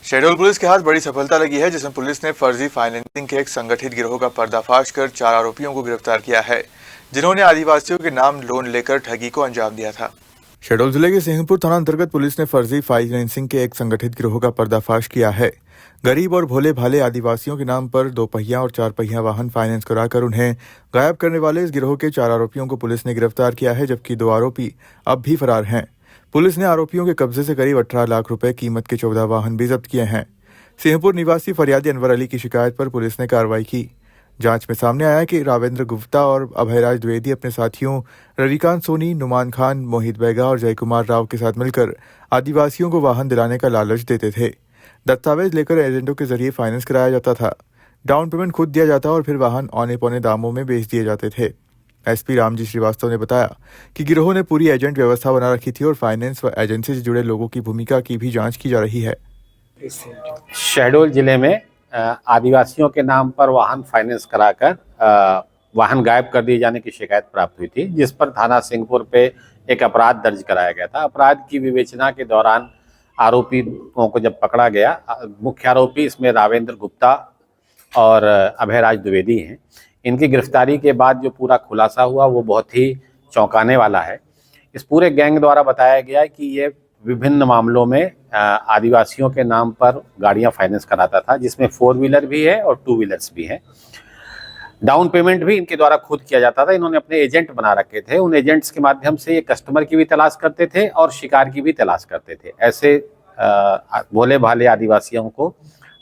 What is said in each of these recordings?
Shahdol police के हाथ बड़ी सफलता लगी है, जिसमें पुलिस ने फर्जी फाइनेंसिंग के एक संगठित गिरोह का पर्दाफाश कर 4 आरोपियों को गिरफ्तार किया है, जिन्होंने आदिवासियों के नाम लोन लेकर ठगी को अंजाम दिया था। शहडोल जिले के सिंहपुर थाना अंतर्गत पुलिस ने फर्जी फाइनेंसिंग के एक संगठित गिरोह का पर्दाफाश किया है। गरीब और भोले भाले आदिवासियों के नाम पर 2 पहिया और 4 पहिया वाहन फाइनेंस कराकर उन्हें गायब करने वाले इस गिरोह के 4 आरोपियों को पुलिस ने गिरफ्तार किया है, जबकि 2 आरोपी अब भी फरार हैं। पुलिस ने आरोपियों के कब्जे से करीब 18 लाख रुपए कीमत के 14 वाहन भी जब्त किए हैं। सिंहपुर निवासी फरियादी अनवर अली की शिकायत पर पुलिस ने कार्रवाई की। जांच में सामने आया कि रावेंद्र गुप्ता और अभयराज द्विवेदी अपने साथियों रविकांत सोनी, नुमान खान, मोहित बैगा और जयकुमार राव के साथ मिलकर आदिवासियों को वाहन दिलाने का लालच देते थे। दस्तावेज लेकर एजेंटों के जरिए फाइनेंस कराया जाता था। डाउन पेमेंट खुद दिया जाता और फिर वाहन औने पौने दामों में बेच दिए जाते थे। एसपी रामजी श्रीवास्तव ने बताया कि गिरोह ने पूरी एजेंट व्यवस्था बना रखी थी और फाइनेंस व एजेंसी से जुड़े लोगों की भूमिका की भी जांच की जा रही है। शहडोल जिले में आदिवासियों के नाम पर वाहन फाइनेंस कराकर वाहन गायब कर दिए जाने की शिकायत प्राप्त हुई थी, जिस पर थाना सिंहपुर पे एक अपराध दर्ज कराया गया था। अपराध की विवेचना के दौरान आरोपियों को जब पकड़ा गया, मुख्य आरोपी इसमें रावेंद्र गुप्ता और अभयराज द्विवेदी हैं। इनकी गिरफ्तारी के बाद जो पूरा खुलासा हुआ वो बहुत ही चौंकाने वाला है। इस पूरे गैंग द्वारा बताया गया कि ये विभिन्न मामलों में आदिवासियों के नाम पर गाड़ियां फाइनेंस कराता था, जिसमें 4 व्हीलर भी है और 2 व्हीलर्स भी हैं। डाउन पेमेंट भी इनके द्वारा खुद किया जाता था। इन्होंने अपने एजेंट बना रखे थे। उन एजेंट्स के माध्यम से ये कस्टमर की भी तलाश करते थे और शिकार की भी तलाश करते थे। ऐसे भोले भाले आदिवासियों को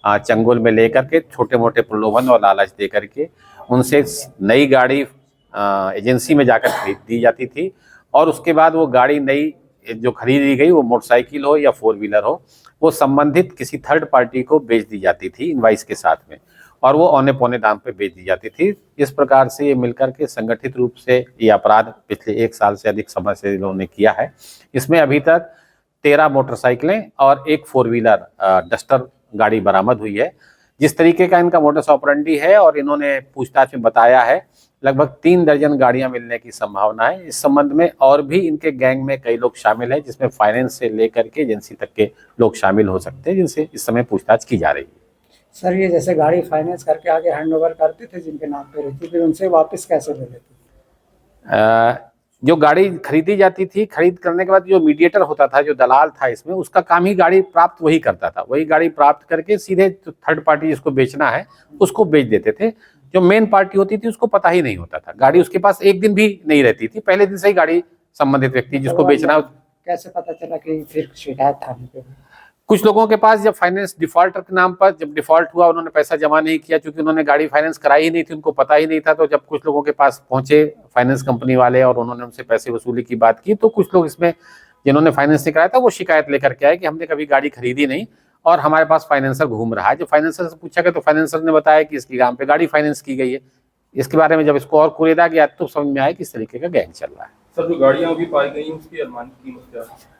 चंगुल में लेकर के छोटे मोटे प्रलोभन और लालच दे करके उनसे नई गाड़ी एजेंसी में जाकर खरीद दी जाती थी और उसके बाद वो गाड़ी नई जो खरीदी गई, वो मोटरसाइकिल हो या 4 व्हीलर हो, वो संबंधित किसी थर्ड पार्टी को बेच दी जाती थी इनवाइस के साथ में, और वो औने पौने दाम पे बेच दी जाती थी। इस प्रकार से ये मिलकर के संगठित रूप से ये अपराध पिछले 1 साल से अधिक समय से इन्होंने किया है। इसमें अभी तक 13 मोटरसाइकिलें और 1 4 व्हीलर डस्टर गाड़ी बरामद हुई है। जिस तरीके का इनका मोडस ऑपरेंडी है और इन्होंने पूछताछ में बताया है, लगभग 3 दर्जन गाड़ियां मिलने की संभावना है। इस संबंध में और भी इनके गैंग में कई लोग शामिल हैं, जिसमें फाइनेंस से लेकर के एजेंसी तक के लोग शामिल हो सकते हैं, जिनसे इस समय पूछताछ की जा रही है। सर, ये जैसे गाड़ी फाइनेंस करके आगे हैंडओवर करते थे जिनके नाम पे रहती, फिर उनसे वापस कैसे ले लेते? जो गाड़ी खरीदी जाती थी, खरीद करने के बाद जो मीडिएटर होता था, जो दलाल था इसमें, उसका काम ही गाड़ी प्राप्त वही करता था। वही गाड़ी प्राप्त करके सीधे थर्ड पार्टी जिसको बेचना है उसको बेच देते थे। जो मेन पार्टी होती थी उसको पता ही नहीं होता था। गाड़ी उसके पास एक दिन भी नहीं रहती थी, पहले दिन से ही गाड़ी संबंधित व्यक्ति जिसको बेचना। कैसे पता चला कि फिर शिकायत थाने पे? कुछ लोगों के पास जब फाइनेंस डिफॉल्टर के नाम पर जब डिफॉल्ट हुआ, उन्होंने पैसा जमा नहीं किया, क्योंकि उन्होंने गाड़ी फाइनेंस कराई ही नहीं थी, उनको पता ही नहीं था। तो जब कुछ लोगों के पास पहुंचे फाइनेंस कंपनी वाले और उन्होंने उनसे पैसे वसूली की बात की, तो कुछ लोग इसमें जिन्होंने फाइनेंस नहीं कराया था वो शिकायत लेकर के आए कि हमने कभी गाड़ी खरीदी नहीं और हमारे पास फाइनेंसर घूम रहा है। जब फाइनेंसर से पूछा गया तो फाइनेंसर ने बताया कि इसके नाम पे गाड़ी फाइनेंस की गई है। इसके बारे में जब इसको और कुरेदा गया तो समझ में आया कि इस तरीके का गैंग चल रहा है। सर, जो गाड़ियां अभी पाई गई उसकी अनुमानित कीमत क्या है?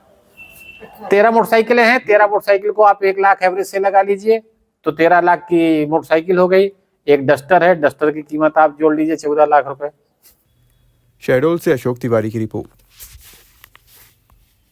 13 मोटरसाइकिलें हैं। 13 मोटरसाइकिल को आप 1 लाख एवरेज से लगा लीजिए तो 13 लाख की मोटरसाइकिल हो गई। एक डस्टर है, डस्टर की कीमत आप जोड़ लीजिए 14 लाख रुपए। शहडोल से अशोक तिवारी की रिपोर्ट।